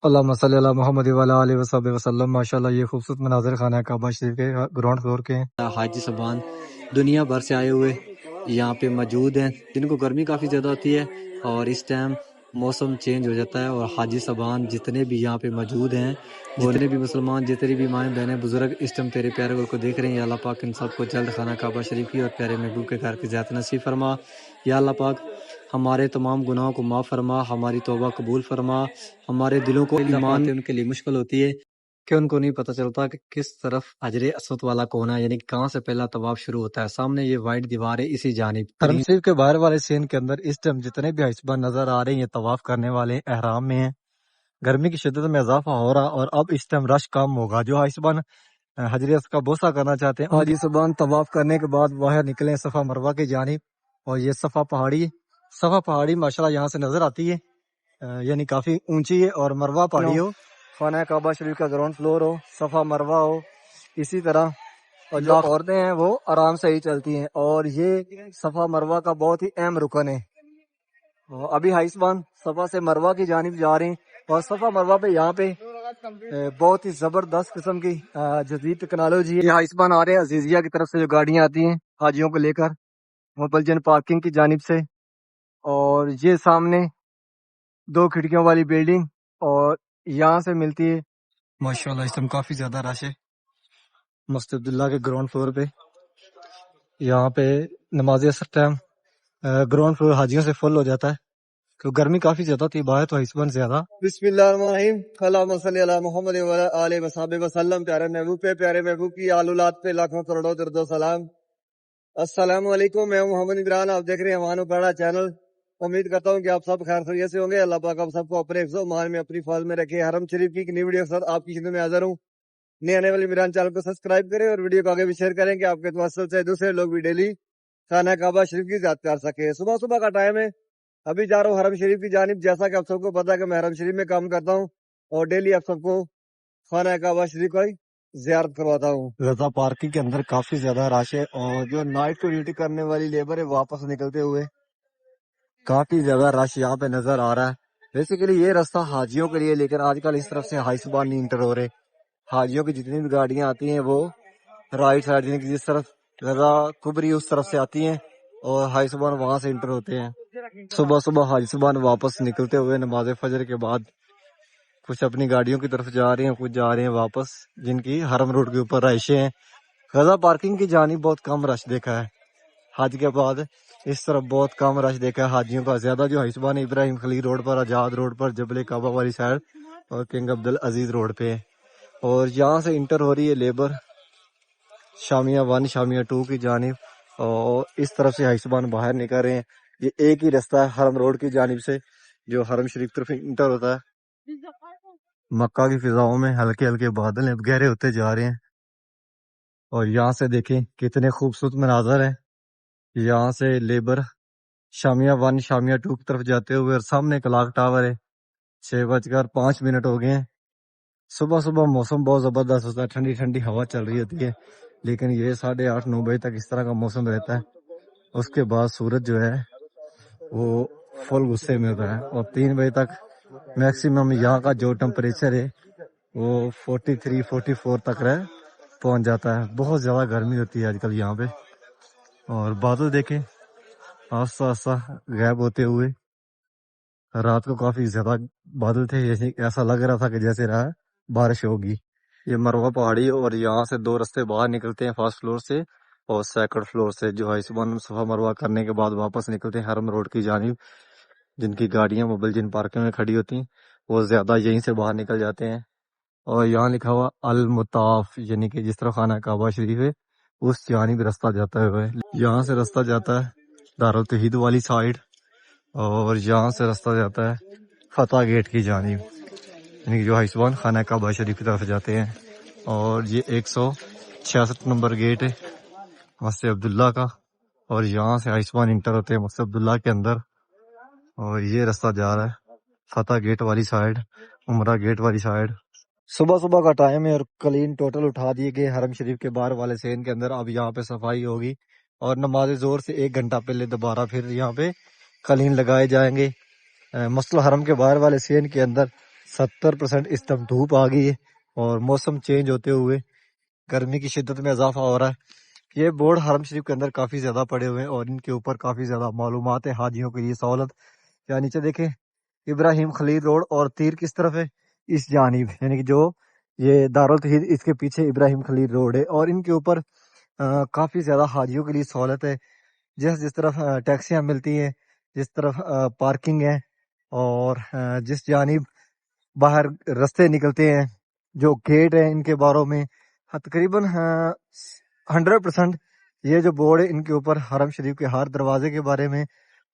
اللہم صلی اللہ محمد وعلی آلہ وصحبہ وسلم۔ ماشاءاللہ یہ خوبصورت مناظر خانہ کعبہ شریف کے گراؤنڈ فلور کے ہیں۔ حاجی صاحبان دنیا بھر سے آئے ہوئے یہاں پہ موجود ہیں، جن کو گرمی کافی زیادہ ہوتی ہے اور اس ٹائم موسم چینج ہو جاتا ہے، اور حاجی صاحبان جتنے بھی یہاں پہ موجود ہیں، جتنے بھی مسلمان، جتنے بھی مائیں بہنیں بزرگ اس ٹائم تیرے پیارے گل کو دیکھ رہے ہیں، یا اللہ پاک ان سب کو جلد خانہ کعبہ شریف کی اور پیارے محبوب کے گھر کی زیارت نصیب فرما۔ یا اللہ پاک ہمارے تمام گناہوں کو معاف فرما، ہماری توبہ قبول فرما، ہمارے دلوں کو ایمان ان کے لیے مشکل ہوتی ہے کہ ان کو نہیں پتہ چلتا کہ کس طرف حجر اسود والا کون ہے، یعنی کہ کہاں سے پہلا طواف شروع ہوتا ہے۔ سامنے یہ وائٹ دیوار ہے، اسی جانب حرم شریف کے باہر والے سین کے اندر اس ٹائم جتنے بھی حائسبان نظر آ رہے ہیں یہ طواف کرنے والے احرام میں ہیں۔ گرمی کی شدت میں اضافہ ہو رہا اور اب اس ٹائم رش کم ہوگا۔ جو حائسبان حجر اسود کا بوسہ کرنا چاہتے ہیں حاجی صاحبان طواف کرنے کے بعد باہر نکلیں صفا مروہ کی جانب، اور یہ صفا پہاڑی ماشاءاللہ یہاں سے نظر آتی ہے، یعنی کافی اونچی ہے، اور مروہ پہاڑی ہو، خانہ کعبہ شریف کا گراؤنڈ فلور ہو، صفا مروہ ہو، اسی طرح اور جو عورتیں ہیں وہ آرام سے ہی چلتی ہیں، اور یہ صفا مروہ کا بہت ہی اہم رکن ہے۔ ابھی حائسبان صفا سے مروہ کی جانب جا رہے ہیں، اور صفا مروہ پہ یہاں پہ بہت ہی زبردست قسم کی جدید ٹیکنالوجی ہے۔ یہ حائسبان آ رہے ہیں عزیزیہ کی طرف سے، جو گاڑیاں آتی ہیں حاجیوں کو لے کر مبلجن پارکنگ کی جانب سے، اور یہ سامنے 2 کھڑکیوں والی بلڈنگ، اور یہاں سے ملتی ہے ماشاءاللہ اس ٹائم کافی زیادہ رش ہے مسجد عبداللہ کے گراؤنڈ فلور پہ۔ یہاں پہ نماز عصر ٹائم گراؤنڈ فلور حاجیوں سے فل ہو جاتا ہے، کیونکہ گرمی کافی زیادہ تھی، باہر تو حائسبان زیادہ۔ بسم اللہ الرحمن الرحیم، اللہم صلی علی محمد وعلی آلہ وصحبہ وسلم۔ پیارے محبوب پہ، پیارے محبوب کی آل اولاد پہ لاکھوں کروڑوں درود و سلام۔ السلام علیکم، میں ہوں محمد عمران، آپ دیکھ رہے ہیں امان پڑھا چینل۔ امید کرتا ہوں کہ آپ سب خیر خیریت سے ہوں گے۔ اللہ پاک آپ سب کو اپنے حفظ و امان میں، اپنی حفاظت میں رکھے۔ حرم شریف کی ایک نئی ویڈیو کے ساتھ آپ کی خدمت میں حاضر ہوں۔ نئے آنے والے عمران چینل کو سبسکرائب کریں اور ویڈیو کو آگے بھی شیئر کریں کہ آپ کے توسل سے دوسرے لوگ بھی ڈیلی خانہ کعبہ شریف کی زیارت کر سکے۔ صبح صبح کا ٹائم ہے، ابھی جا رہا ہوں حرم شریف کی جانب۔ جیسا کہ آپ سب کو پتا ہے کہ میں حرم شریف میں کام کرتا ہوں، اور ڈیلی آپ سب کو خانہ کعبہ شریف کا زیارت کرواتا ہوں۔ رضا پارکنگ کے اندر کافی زیادہ رش ہے، اور جو نائٹ کو ڈیوٹی کرنے والی لیبر ہے واپس نکلتے ہوئے کافی زیادہ رش یہاں پہ نظر آ رہا ہے۔ بیسیکلی یہ راستہ حاجیوں کے لیے، لیکن آج کل اس طرف سے حائسبان نہیں انٹر ہو رہے۔ حاجیوں کی جتنی بھی گاڑیاں آتی ہیں وہ رائٹ سائڈ، یعنی کہ جس طرف رضا کبری اس طرف سے آتی ہیں، اور حائسبان وہاں سے انٹر ہوتے ہیں۔ صبح صبح حائسبان واپس نکلتے ہوئے نماز فجر کے بعد کچھ اپنی گاڑیوں کی طرف جا رہے ہیں، کچھ جا رہے ہیں واپس، جن کی حرم روڈ کے اوپر رہائشیں ہیں۔ غزہ پارکنگ کی جانب بہت کم رش دیکھا ہے حج کے بعد، اس طرف بہت کم رش دیکھا ہے حاجیوں کا۔ زیادہ جو حائسبان ابراہیم خلیل روڈ پر، آزاد روڈ پر، جبل کعبہ والی سائڈ، اور کنگ عبدالعزیز روڈ پہ ہے۔ اور یہاں سے انٹر ہو رہی ہے لیبر شامیہ 1 شامیہ 2 کی جانب، اور اس طرف سے حائسبان باہر نکل رہے ہیں۔ یہ ایک ہی راستہ ہے حرم روڈ کی جانب سے جو حرم شریف طرف انٹر ہوتا ہے۔ مکہ کی فضاؤں میں ہلکے ہلکے بادل ہیں، گہرے ہوتے جا رہے ہیں، اور یہاں سے دیکھیں کتنے خوبصورت مناظر ہیں۔ یہاں سے لیبر شامیہ 1 شامیہ 2 کی طرف جاتے ہوئے، اور سامنے کلاک ٹاور ہے۔ 6:05 ہو گئے ہیں۔ صبح صبح موسم بہت زبردست ہوتا ہے، ٹھنڈی ٹھنڈی ہوا چل رہی ہوتی ہے، لیکن یہ 8:30-9 بجے تک اس طرح کا موسم رہتا ہے۔ اس کے بعد سورج جو ہے وہ فل غصے میں ہوتا ہے، اور 3 بجے تک میکسیمم یہاں کا جو ٹمپریچر ہے وہ 43-44 تک پہنچ جاتا ہے۔ بہت زیادہ گرمی ہوتی ہے آج کل یہاں پہ، اور بادل دیکھیں آہستہ آہستہ غائب ہوتے ہوئے۔ رات کو کافی زیادہ بادل تھے، ایسا لگ رہا تھا کہ جیسے بارش ہوگی۔ یہ مروہ پہاڑی، اور یہاں سے 2 راستے باہر نکلتے ہیں، فرسٹ فلور سے اور سیکنڈ فلور سے، جو حائسبان صفا مروہ کرنے کے بعد واپس نکلتے ہیں حرم روڈ کی جانب۔ جن کی گاڑیاں مبلجن پارکنگ میں کھڑی ہوتی ہیں وہ زیادہ یہیں سے باہر نکل جاتے ہیں۔ اور یہاں لکھا ہوا المطاف، یعنی کہ جس طرح خانہ کعبہ شریف ہے اس جانب راستہ جاتا ہے۔ یہاں سے راستہ جاتا ہے دارالتوحید والی سائڈ، اور یہاں سے راستہ جاتا ہے فتح گیٹ کی جانب، یعنی کہ جو حائسبان خانہ کعبہ شریف کی طرف جاتے ہیں۔ اور یہ 166 نمبر گیٹ ہے مسجد عبداللہ کا، اور یہاں سے حائسبان انٹر ہوتے ہیں مسجد عبداللہ کے اندر۔ اور یہ راستہ جا رہا ہے فتح گیٹ والی سائڈ، عمرہ گیٹ والی سائڈ۔ صبح صبح کا ٹائم ہے، اور کلین ٹوٹل اٹھا دیے گئے حرم شریف کے باہر والے سین کے اندر۔ اب یہاں پہ صفائی ہوگی، اور نماز ظہر سے 1 گھنٹہ پہلے دوبارہ پھر یہاں پہ کلین لگائے جائیں گے۔ مسجد الحرم کے باہر والے سین کے اندر 70% اس ٹائم دھوپ آ گئی ہے اور موسم چینج ہوتے ہوئے گرمی کی شدت میں اضافہ ہو رہا ہے۔ یہ بورڈ حرم شریف کے اندر کافی زیادہ پڑے ہوئے ہیں اور ان کے اوپر کافی زیادہ معلومات ہے حاجیوں کے لیے سہولت۔ یا نیچے دیکھیں ابراہیم خلیل روڈ اور تیر کس طرف ہے، اس جانب، یعنی کہ جو یہ دارالتوحید اس کے پیچھے ابراہیم خلیل روڈ ہے اور ان کے اوپر کافی زیادہ حاجیوں کے لیے سہولت ہے۔ جس طرف ٹیکسیاں ملتی ہیں، جس طرف پارکنگ ہے اور جس جانب باہر رستے نکلتے ہیں، جو گیٹ ہیں ان کے باروں میں تقریباً 100% یہ جو بورڈ ہے ان کے اوپر حرم شریف کے ہر دروازے کے بارے میں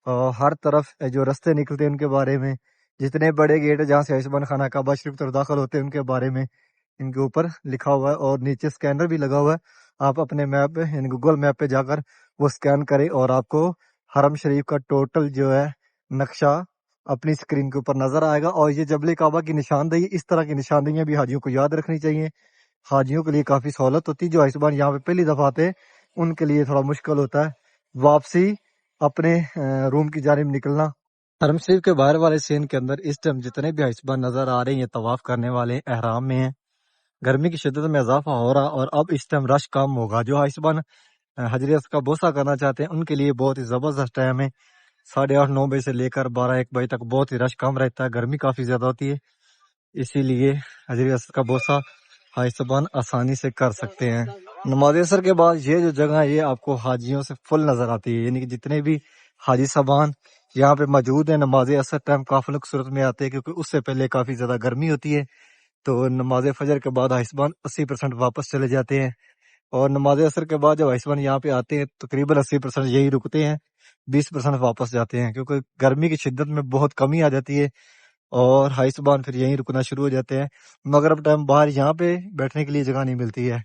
اور ہر طرف جو رستے نکلتے ہیں ان کے بارے میں، جتنے بڑے گیٹ ہیں جہاں سے عیسبان خانہ کعبہ شریف طرف داخل ہوتے ہیں ان کے بارے میں ان کے اوپر لکھا ہوا ہے اور نیچے سکینر بھی لگا ہوا ہے۔ آپ اپنے میپ پہ یعنی گوگل میپ پہ جا کر وہ سکین کریں اور آپ کو حرم شریف کا ٹوٹل جو ہے نقشہ اپنی سکرین کے اوپر نظر آئے گا۔ اور یہ جبل کعبہ کی نشاندہی، اس طرح کی نشاندہیاں بھی حاجیوں کو یاد رکھنی چاہیے۔ حاجیوں کے لیے کافی سہولت ہوتی ہے، جو عیسبان یہاں پہ پہلی دفعہ آتے ہیں ان کے لیے تھوڑا مشکل ہوتا ہے واپسی اپنے روم کی جانب نکلنا۔ حرم شریف کے باہر والے سین کے اندر اس ٹائم جتنے بھی عیسبان نظر آ رہے ہیں یہ طواف کرنے والے احرام میں ہیں۔ گرمی کی شدت میں اضافہ ہو رہا اور اب اس ٹائم رش کم ہوگا۔ جو عیسبان حجر اسود کا بوسہ کرنا چاہتے ہیں ان کے لیے بہت ہی زبردست ٹائم ہے۔ 8:30 9 بجے سے لے کر 12 1 بجے تک بہت ہی رش کم رہتا ہے، گرمی کافی زیادہ ہوتی ہے، اسی لیے حجر اسود کا بوسہ عیسبان آسانی سے کر سکتے ہیں۔ نماز عصر کے بعد یہ جو جگہ ہے یہ آپ کو حاجیوں سے فل نظر آتی ہے، یعنی کہ جتنے بھی حاجی صاحبان یہاں پہ موجود ہیں نماز عصر ٹائم قافلوں کی صورت میں آتے ہیں، کیونکہ اس سے پہلے کافی زیادہ گرمی ہوتی ہے، تو نماز فجر کے بعد عیسبان 80% واپس چلے جاتے ہیں اور نماز عصر کے بعد جب عیسبان یہاں پہ آتے ہیں تقریباً 80% یہی رکتے ہیں، 20% واپس جاتے ہیں، کیونکہ گرمی کی شدت میں بہت کمی آ جاتی ہے اور عیسبان پھر یہیں رکنا شروع ہو جاتے ہیں۔ مغرب ٹائم باہر یہاں پہ بیٹھنے کے لیے جگہ نہیں ملتی ہے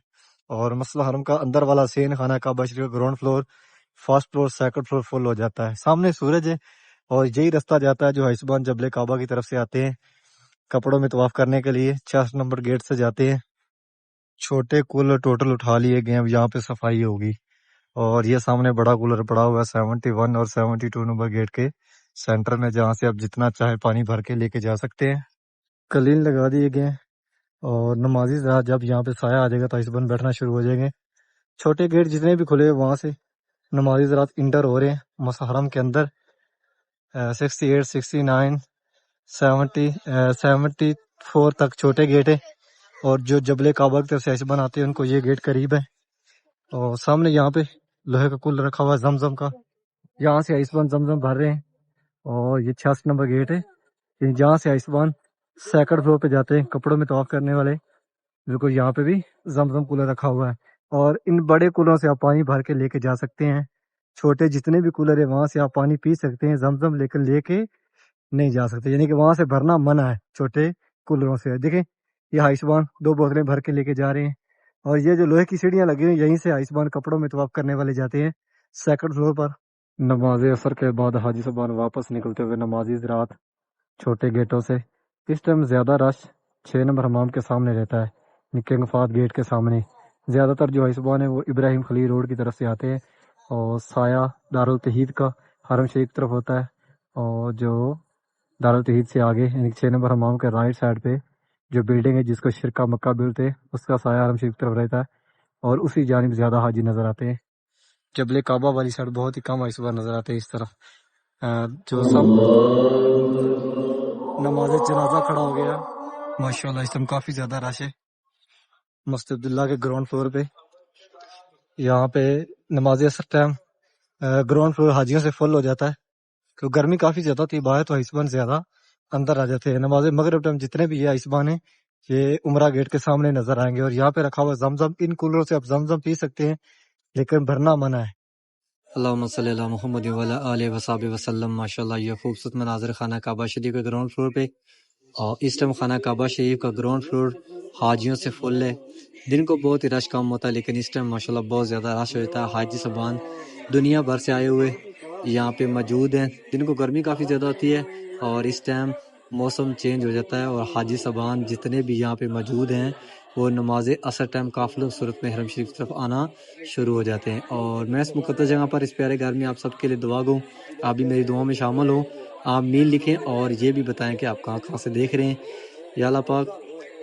اور مسجد حرم کا اندر والا سین خانہ کعبہ شریف کا ground floor, first floor, second floor full ہو جاتا ہے۔ سامنے سورج ہے اور یہی رستہ جاتا ہے جو عیسبان جبل کعبہ کی طرف سے آتے ہیں کپڑوں میں طواف کرنے کے لیے، 6 نمبر گیٹ سے جاتے ہیں۔ چھوٹے کولر ٹوٹل اٹھا لیے گئے ہیں، یہاں پہ صفائی ہوگی اور یہ سامنے بڑا کولر پڑا ہوا ہے 71 اور 72 نمبر گیٹ کے سینٹر میں، جہاں سے آپ جتنا چاہے پانی بھر کے لے کے جا سکتے ہیں۔ کلین لگا دیے گئے ہیں اور نمازی رات جب یہاں پہ سایہ آ جائے گا تو عیسبان بیٹھنا شروع ہو جائیں گے۔ چھوٹے گیٹ جتنے بھی کھلے ہیں وہاں سے نمازی رات انٹر ہو رہے ہیں مسجد حرم کے اندر۔ 68 69 70 74 تک چھوٹے گیٹ ہے اور جو جبل کعبہ کی طرف سے عیسبان آتے ہیں ان کو یہ گیٹ قریب ہے۔ اور سامنے یہاں پہ لوہے کا کولر رکھا ہوا ہے زمزم کا، یہاں سے عیسبان زمزم بھر رہے ہیں اور یہ 66 نمبر گیٹ ہے، یعنی جہاں سے عیسبان سیکنڈ فلور پہ جاتے ہیں کپڑوں میں طواف کرنے والے، بالکل یہاں پہ بھی زمزم کولر رکھا ہوا ہے اور ان بڑے کولروں سے آپ پانی بھر کے لے کے جا سکتے ہیں۔ چھوٹے جتنے بھی کولر ہیں وہاں سے آپ پانی پی سکتے ہیں زمزم، لیکن لے کے نہیں جا سکتے، یعنی کہ وہاں سے بھرنا منع ہے چھوٹے کولروں سے۔ دیکھیں یہ عیسبان 2 بوتلیں بھر کے لے کے جا رہے ہیں اور یہ جو لوہے کی سیڑھیاں لگی ہیں یہیں سے عیسبان کپڑوں میں طواف کرنے والے جاتے ہیں سیکنڈ فلور پر۔ نماز عصر کے بعد حاجی صاحبان واپس نکلتے ہوئے نمازی رات چھوٹے گیٹوں سے، اس ٹائم زیادہ رش 6 نمبر حمام کے سامنے رہتا ہے، کنگ فہد گیٹ کے سامنے۔ زیادہ تر جو عیسبان ہیں وہ ابراہیم خلیل روڈ کی طرف سے آتے ہیں اور سایہ دارالتوحید کا حرم شریف کی طرف ہوتا ہے، اور جو دارالتوحید سے آگے یعنی 6 نمبر حمام کے رائٹ سائڈ پہ جو بلڈنگ ہے جس کو شرکا مکہ بولتے ہیں اس کا سایہ حرم شریف کی طرف رہتا ہے اور اسی جانب زیادہ حاجی نظر آتے ہیں۔ جبل کعبہ والی سائڈ بہت ہی کم عیسبان نظر آتے ہیں اس طرف۔ جو سب نماز جنازہ کھڑا ہو گیا ماشاءاللہ، اس ٹائم کافی زیادہ رش ہے مسجد عبداللہ کے گراؤنڈ فلور پہ۔ یہاں پہ نماز عصر ٹائم گراؤنڈ فلور حاجیوں سے فل ہو جاتا ہے کیونکہ گرمی کافی زیادہ ہوتی ہے باہر، تو عیسبان زیادہ اندر آ جاتے ہیں۔ نماز مغرب ٹائم جتنے بھی یہ عیسبان ہیں یہ عمرہ گیٹ کے سامنے نظر آئیں گے اور یہاں پہ رکھا ہوا زمزم، ان کولروں سے آپ زمزم پی سکتے ہیں لیکن بھرنا منع ہے۔ اللہم صلی اللہ محمد وعلی آلہ وصحبہ وسلم۔ ماشاءاللہ یہ خوبصورت مناظر خانہ کعبہ شریف کے گراؤنڈ فلور پہ، اور اس ٹائم خانہ کعبہ شریف کا گراؤنڈ فلور حاجیوں سے فل ہے۔ دن کو بہت ہی رش کم ہوتا ہے لیکن اس ٹائم ماشاءاللہ بہت زیادہ رش ہوتا ہے۔ حاجی صاحبان دنیا بھر سے آئے ہوئے یہاں پہ موجود ہیں۔ دن کو گرمی کافی زیادہ ہوتی ہے اور اس ٹائم موسم چینج ہو جاتا ہے اور حاجی صاحبان جتنے بھی یہاں پہ موجود ہیں وہ نماز عصر ٹائم قافلوں کی صورت میں حرم شریف کی طرف آنا شروع ہو جاتے ہیں۔ اور میں اس مقدس جگہ پر اس پیارے گھر میں آپ سب کے لیے دعا گوں، آپ بھی میری دعاؤں میں شامل ہوں، آپ میل لکھیں اور یہ بھی بتائیں کہ آپ کہاں کہاں سے دیکھ رہے ہیں۔ یا اللہ پاک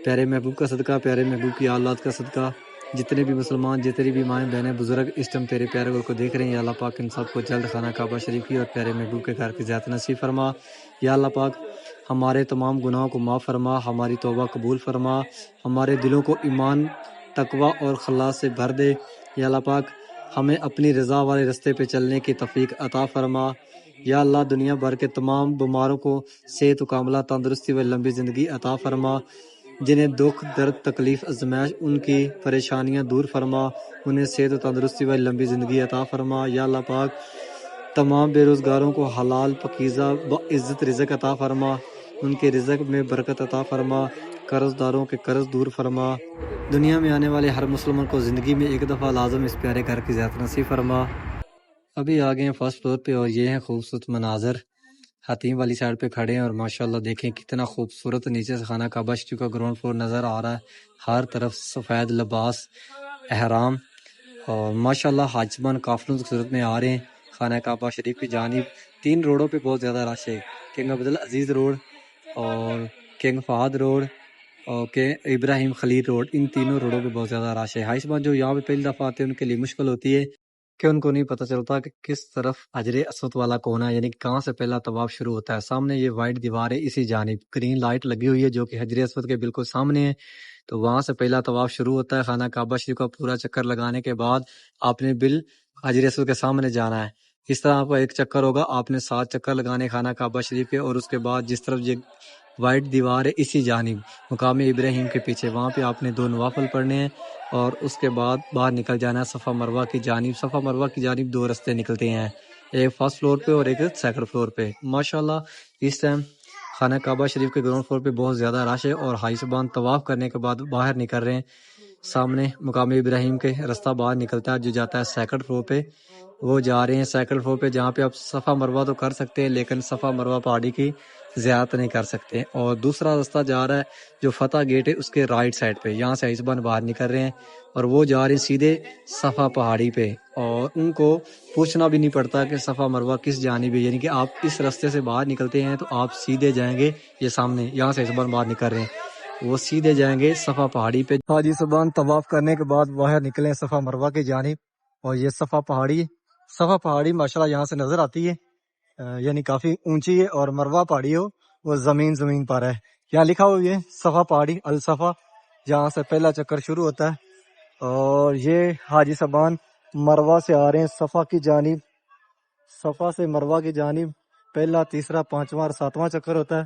پیارے محبوب کا صدقہ، پیارے محبوب کی اولاد کا صدقہ، جتنے بھی مسلمان، جتنی بھی مائیں بہنیں بزرگ اس ٹائم تیرے پیارے گل کو دیکھ رہے ہیں، یا اللہ پاک ان سب کو جلد خانہ کعبہ شریف کی اور پیارے محبوب کے گھر کی زیارت نصیب فرما۔ یا اللہ پاک ہمارے تمام گناہوں کو معاف فرما، ہماری توبہ قبول فرما، ہمارے دلوں کو ایمان، تقوی اور خلاص سے بھر دے۔ یا اللہ پاک ہمیں اپنی رضا والے رستے پہ چلنے کی توفیق عطا فرما۔ یا اللہ دنیا بھر کے تمام بیماروں کو صحت و کاملہ، تندرستی و لمبی زندگی عطا فرما، جنہیں دکھ، درد، تکلیف، ازمائش، ان کی پریشانیاں دور فرما، انہیں صحت و تندرستی و لمبی زندگی عطا فرما۔ یا اللہ پاک تمام بے روزگاروں کو حلال پاکیزہ عزت رزق عطا فرما، ان کے رزق میں برکت عطا فرما، قرض داروں کے قرض دور فرما۔ دنیا میں آنے والے ہر مسلمان کو زندگی میں ایک دفعہ لازم اس پیارے گھر کی زیارت نصیب فرما۔ ابھی آ گئے ہیں فرسٹ فلور پہ اور یہ ہیں خوبصورت مناظر، حتیم والی سائڈ پہ کھڑے ہیں اور ماشاءاللہ دیکھیں کتنا خوبصورت نیچے سے خانہ کعبہ شریف کا گراؤنڈ فلور نظر آ رہا ہے، ہر طرف سفید لباس، احرام، اور ماشاءاللہ حاجبان قافلوں کی صورت میں آ رہے ہیں خانہ کعبہ شریف کی جانب۔ 3 روڈوں پہ بہت زیادہ رش ہے، کنگ عبدالعزیز روڈ اور کنگ فہد روڈ اور ابراہیم خلیل روڈ، ان تینوں روڈوں پہ بہت زیادہ رش ہے۔ حاجبان جو یہاں پہ پہلی دفعہ آتے ہیں ان کے لیے مشکل ہوتی ہے کہ ان کو نہیں پتہ چلتا کہ کس طرف حجر اسود والا کون ہے، یعنی کہ کہاں سے پہلا طواف شروع ہوتا ہے۔ سامنے یہ وائٹ دیوار ہے، اسی جانب گرین لائٹ لگی ہوئی ہے جو کہ حجر اسود کے بالکل سامنے ہے، تو وہاں سے پہلا طواف شروع ہوتا ہے۔ خانہ کعبہ شریف کا پورا چکر لگانے کے بعد آپ نے حجر اسود کے سامنے جانا ہے۔ اس طرح آپ کا ایک چکر ہوگا، آپ نے 7 چکر لگانے خانہ کعبہ شریف کے، اور اس کے بعد جس طرف یہ وائٹ دیوار ہے اسی جانب مقام ابراہیم کے پیچھے، وہاں پہ آپ نے 2 نوافل پڑھنے ہیں اور اس کے بعد باہر نکل جانا ہے صفا مروہ کی جانب۔ صفا مروہ کی جانب 2 رستے نکلتے ہیں، ایک فرسٹ فلور پہ اور ایک سیکنڈ فلور پہ۔ ماشاءاللہ اس ٹائم خانہ کعبہ شریف کے گراؤنڈ فلور پہ بہت زیادہ رش ہے اور حاجی صاحبان طواف کرنے کے بعد باہر نکل رہے ہیں۔ سامنے مقام ابراہیم کے رستہ باہر نکلتا ہے جو جاتا ہے سیکنڈ فلور پہ، وہ جا رہے ہیں سیکنڈ فلور پہ جہاں پہ آپ صفا مروہ تو کر سکتے ہیں لیکن صفا مروہ پہاڑی کی زیارت نہیں کر سکتے۔ اور دوسرا راستہ جا رہا ہے جو فتح گیٹ ہے اس کے رائٹ سائڈ پہ، یہاں سے حاجبان باہر نکل رہے ہیں اور وہ جا رہے ہیں سیدھے صفا پہاڑی پہ، اور ان کو پوچھنا بھی نہیں پڑتا کہ صفا مروہ کس جانب ہے، یعنی کہ آپ اس راستے سے باہر نکلتے ہیں تو آپ سیدھے جائیں گے، یہ سامنے یہاں سے حاجبان باہر نکل رہے ہیں وہ سیدھے جائیں گے صفا پہاڑی پہ۔ حاجی صاحبان طواف کرنے کے بعد باہر نکلے صفا مروہ کی جانب، اور یہ صفا پہاڑی، صفا پہاڑی ماشاءاللہ یہاں سے نظر آتی ہے، یعنی کافی اونچی ہے، اور مروہ پہاڑی ہو وہ زمین پر ہے۔ یہاں لکھا ہوا ہے صفا پہاڑی الصفا، جہاں سے پہلا چکر شروع ہوتا ہے، اور یہ حاجی صاحبان مروہ سے آ رہے ہیں صفا کی جانب، صفا سے مروہ کی جانب پہلا، تیسرا، 5واں اور 7واں چکر ہوتا ہے،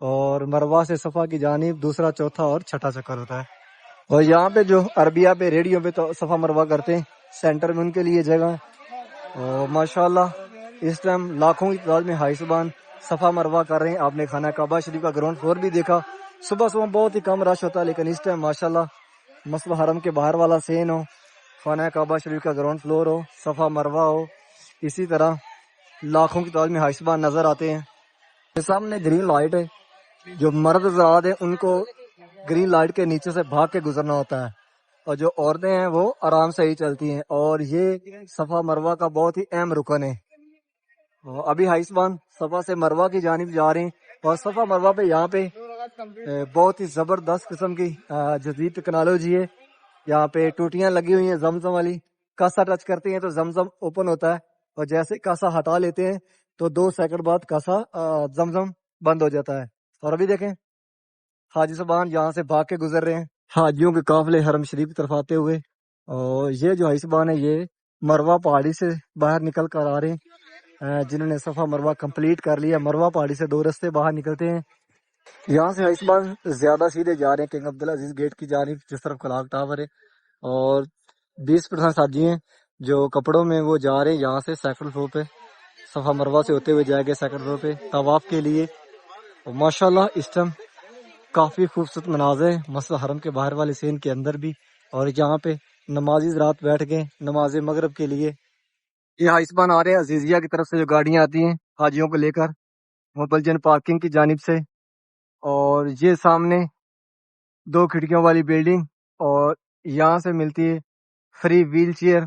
اور مروہ سے صفا کی جانب دوسرا، چوتھا اور چھٹا چکر ہوتا ہے۔ اور یہاں پہ جو عربیہ پہ ریڈیو پہ تو صفا مروہ کرتے ہیں، سینٹر میں ان کے لیے جگہ ہے، اور ماشاءاللہ اس ٹائم لاکھوں کی تعداد میں حاجی صاحبان صفا مروہ کر رہے ہیں۔ آپ نے خانہ کعبہ شریف کا گراؤنڈ فلور بھی دیکھا، صبح بہت ہی کم رش ہوتا ہے، لیکن اس ٹائم ماشاءاللہ مسجد حرم کے باہر والا سین ہو، خانہ کعبہ شریف کا گراؤنڈ فلور ہو، صفا مروہ ہو، اسی طرح لاکھوں کی تعداد میں حاجی صاحبان نظر آتے ہیں۔ یہ سامنے گرین لائٹ ہے، جو مرد حضرات ہیں ان کو گرین لائٹ کے نیچے سے بھاگ کے گزرنا ہوتا ہے، اور جو عورتیں ہیں وہ آرام سے ہی چلتی ہیں، اور یہ صفا مروہ کا بہت ہی اہم رکن ہے۔ ابھی حاجی صاحبان صفا سے مروہ کی جانب جا رہے ہیں، اور صفا مروہ پہ یہاں پہ بہت ہی زبردست قسم کی جدید ٹیکنالوجی ہے۔ یہاں پہ ٹوٹیاں لگی ہوئی ہیں زمزم والی، کاسا ٹچ کرتے ہیں تو زمزم اوپن ہوتا ہے، اور جیسے کاسا ہٹا لیتے ہیں تو 2 سیکنڈ بعد کاسا زمزم بند ہو جاتا ہے۔ اور ابھی دیکھیں حاجی صاحبان یہاں سے بھاگ کے گزر رہے ہیں حاجیوں کے قافلے حرم شریف کی طرف آتے ہوئے، اور یہ جو حاجی صاحبان ہے یہ مروہ پہاڑی سے باہر نکل کر آ رہے ہیں، جنہوں نے صفا مروہ کمپلیٹ کر لیا۔ مروہ پہاڑی سے 2 رستے باہر نکلتے ہیں، یہاں سے حاجی صاحبان زیادہ سیدھے جا رہے ہیں کنگ عبدالعزیز گیٹ کی جانب، جس طرف کلاک ٹاور ہے، اور 20% حاجی ہیں جو کپڑوں میں وہ جا رہے ہیں یہاں سے سیکنڈ فلور پہ، صفا مروہ سے ہوتے ہوئے جائیں گے سیکنڈ فلور پہ طواف کے لیے۔ اور ماشاءاللہ اس ٹائم کافی خوبصورت مناظر ہیں مسجد حرم کے باہر والے سین کے اندر بھی، اور یہاں پہ نمازی رات بیٹھ گئے نماز مغرب کے لیے۔ یہ حاجی صاحبان آ رہے ہیں عزیزیہ کی طرف سے، جو گاڑیاں آتی ہیں حاجیوں کو لے کر مبلجن پارکنگ کی جانب سے، اور یہ سامنے 2 کھڑکیوں والی بلڈنگ، اور یہاں سے ملتی ہے فری ویل چیئر،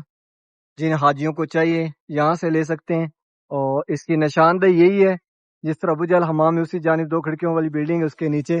جن حاجیوں کو چاہیے یہاں سے لے سکتے ہیں، اور اس کی نشاندہی یہی ہے جس طرح ابو جہل حمام میں اسی جانب 2 کھڑکیوں والی بلڈنگ ہے، اس کے نیچے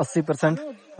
80%,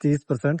30%